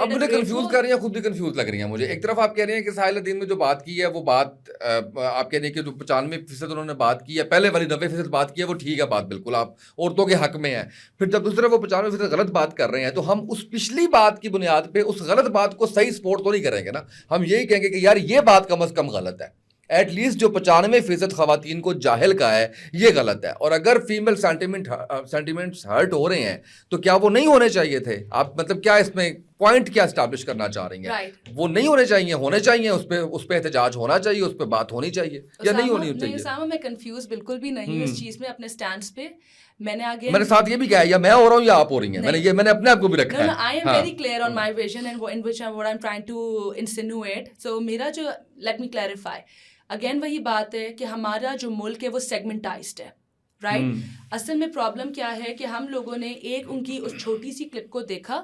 اب مجھے کنفیوز کر رہی ہیں, خود بھی کنفیوز لگ رہی ہیں مجھے. ایک طرف آپ کہہ رہے ہیں کہ ساحل الدین نے جو بات کی ہے وہ بات آپ کہہ رہے ہیں کہ جو 95% انہوں نے بات کی ہے, پہلے والی 90% بات کی ہے, وہ ٹھیک ہے بات, بالکل آپ عورتوں کے حق میں ہیں. پھر جب دوسرے وہ 95% غلط بات کر رہے ہیں تو ہم اس پچھلی بات کی بنیاد پہ اس غلط بات کو صحیح سپورٹ تو نہیں کریں گے نا. ہم یہی کہیں گے کہ یار یہ بات کم از کم غلط ہے. ایٹ لیسٹ جو 95% خواتین کو جاہل کا ہے یہ غلط ہے. اور اگر فیمل سینٹیمنٹس ہرٹ ہو رہے ہیں تو کیا وہ نہیں ہونے چاہیے تھے؟ آپ مطلب کیا اس میں پوائنٹ کیا اسٹیبلش کرنا چاہ رہی ہیں؟ وہ نہیں ہونے چاہیے, اس پہ احتجاج ہونا چاہیے, اس پہ بات ہونی چاہیے یا نہیں ہونی چاہیے؟ اسامہ میں کنفیوز بالکل بھی نہیں ہوں اس چیز میں, اپنے سٹینڈز پہ میں نے ساتھ یہ بھی کہا یا میں ہو رہا ہوں یا آپ ہو رہی ہیں, میں نے اپنے آپ کو بھی رکھا ہے. I am very clear on my vision and in which what I'm trying to insinuate. So میرا جو, let me clarify again, وہی بات ہے کہ ہمارا جو ملک ہے وہ سیگمنٹائزڈ ہے, رائٹ. اصل میں پرابلم کیا ہے کہ ہم لوگوں نے ایک ان کی اس چھوٹی سی کلپ کو دیکھا,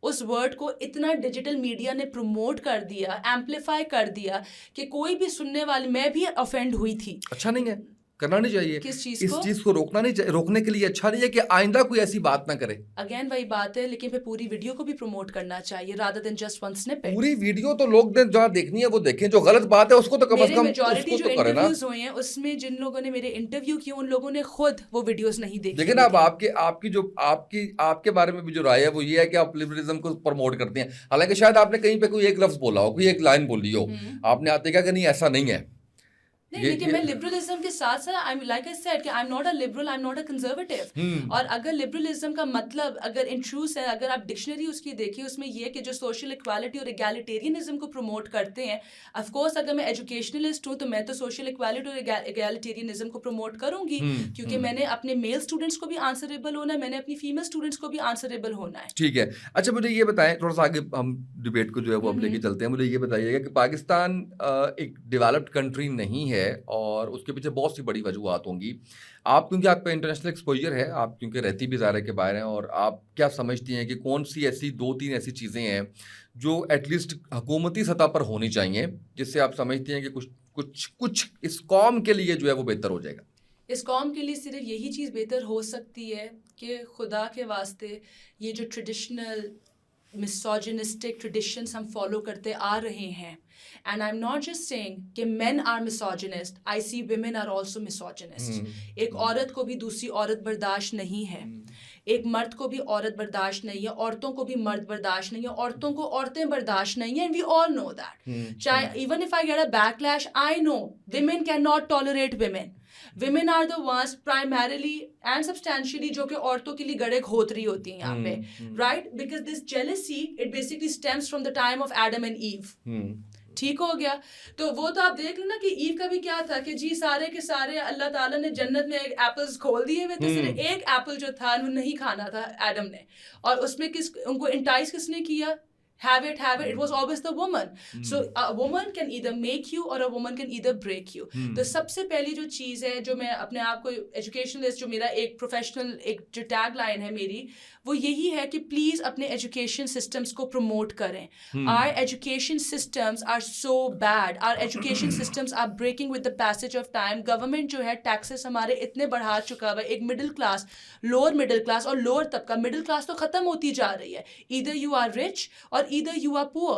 اس ورڈ کو اتنا ڈیجیٹل میڈیا نے پروموٹ کر دیا, ایمپلیفائی کر دیا کہ کوئی بھی سننے والی, میں بھی افینڈ ہوئی تھی. اچھا نہیں ہے, کرنا نہیں چاہیے. کس چیز اس چیز کو روکنا نہیں چاہیے, روکنے کے لیے اچھا نہیں ہے کہ آئندہ کوئی ایسی بات نہ کرے. اگین وہی بات ہے, لیکن پھر پوری ویڈیو کو بھی پروموٹ کرنا چاہیے rather than just one snippet. پوری ویڈیو تو لوگ نے جہاں دیکھنی ہے وہ دیکھیں, جو غلط بات ہے اس کو تو کم از کم میجورٹی جو انٹرویوز ہوئے ہیں اس میں جن لوگوں نے میرے انٹرویو کیے ان لوگوں نے خود وہ ویڈیوز نہیں دیکھی. لیکن اب آپ کے بارے میں بھی جو رائے ہے وہ یہ ہے کہ آپ لبرلزم کو پروموٹ کرتے ہیں, حالانکہ شاید آپ نے کہیں پہ کوئی ایک لفظ بولا ہو, کوئی ایک لائن بولی ہو, آپ نے آتے کہا کہ نہیں ایسا نہیں ہے. لیکن میں لبرلزم کے ساتھ ساتھ لائک آئی سیڈ کہ I am not a liberal, I am not a conservative. اور اگر لبرلزم کا مطلب اگر انٹروس ہے, اگر آپ ڈکشنری اس کی دیکھیں اس میں یہ کہ جو سوشل اکوالٹی اور ایگالیٹیرینزم کو پروموٹ کرتے ہیں. آف کورس اگر میں ایجوکیشنلسٹ ہوں تو میں تو سوشل اکوالٹی اور ایگالیٹیرینزم کو پروموٹ کروں گی, کیونکہ میں نے اپنے میل اسٹوڈنٹس کو بھی آنسریبل ہونا ہے, میں نے اپنی فیمیل اسٹوڈنٹس کو بھی آنسریبل ہونا ہے. ٹھیک ہے. اچھا مجھے یہ بتائیں, تھوڑا سا آگے ہم ڈبیٹ کو جو ہے وہ اب لے کے چلتے ہیں. مجھے یہ بتائیے گا کہ پاکستان ایک ڈیولپڈ کنٹری نہیں ہے اور اس کے پیچھے بہت سی بڑی وجوہات ہوں گی. آپ کیونکہ آپ کا انٹرنیشنل ایکسپوجر ہے, آپ کیونکہ رہتی بھی ظاہر ہے کے باہر ہیں, اور آپ کیا سمجھتی ہیں کہ کون سی ایسی 2-3 ایسی چیزیں ہیں جو ایٹ لیسٹ حکومتی سطح پر ہونی چاہیے, جس سے آپ سمجھتی ہیں کہ کچھ اس قوم کے لیے جو ہے وہ بہتر ہو جائے گا؟ اس قوم کے لیے صرف یہی چیز بہتر ہو سکتی ہے کہ خدا کے واسطے یہ جو ٹریڈیشنل misogynist traditions ہم فالو کرتے آ رہے ہیں, and I'm not just saying کہ men are misogynist, I see women are also misogynist. ایک عورت کو بھی دوسری عورت برداشت نہیں ہے, ایک مرد کو بھی عورت برداشت نہیں ہے, عورتوں کو بھی مرد برداشت نہیں ہے, عورتوں کو عورتیں برداشت نہیں ہیں, and we all know that. Even if I get a backlash, I know women cannot tolerate women. Women are the ones primarily and substantially جو کہ عورتوں کے لیے گڑے کھوتری ہوتی ہیں یہاں پہ, right? Because this jealousy, it basically stems from the time of Adam and Eve. ٹھیک ہو گیا. تو وہ تو آپ دیکھ لیں نا کہ ایو کا بھی کیا تھا کہ جی سارے کے سارے اللہ تعالیٰ نے جنت میں ایپلز کھول دیے ہوئے تھے, صرف ایک ایپل جو تھا وہ نہیں کھانا تھا ایڈم نے, اور اس میں ان کو انٹائز کس نے کیا؟ Have it, it was always the woman. So a woman can either make you or a woman can either break you. تو سب سے پہلی جو چیز ہے جو میں اپنے آپ کو ایجوکیشنلسٹ, جو میرا ایک پروفیشنل ایک جو ٹیگ لائن ہے میری, وہ یہی ہے کہ پلیز اپنے ایجوکیشن سسٹمس کو پروموٹ کریں. Our education systems are so bad. Our education systems are breaking with the passage of time. Government جو ہے ٹیکسز ہمارے اتنے بڑھا چکا ہوا ہے, ایک middle class, lower middle class اور لوور طبقہ, مڈل کلاس تو ختم ہوتی جا رہی ہے. Either you are rich or either you are poor.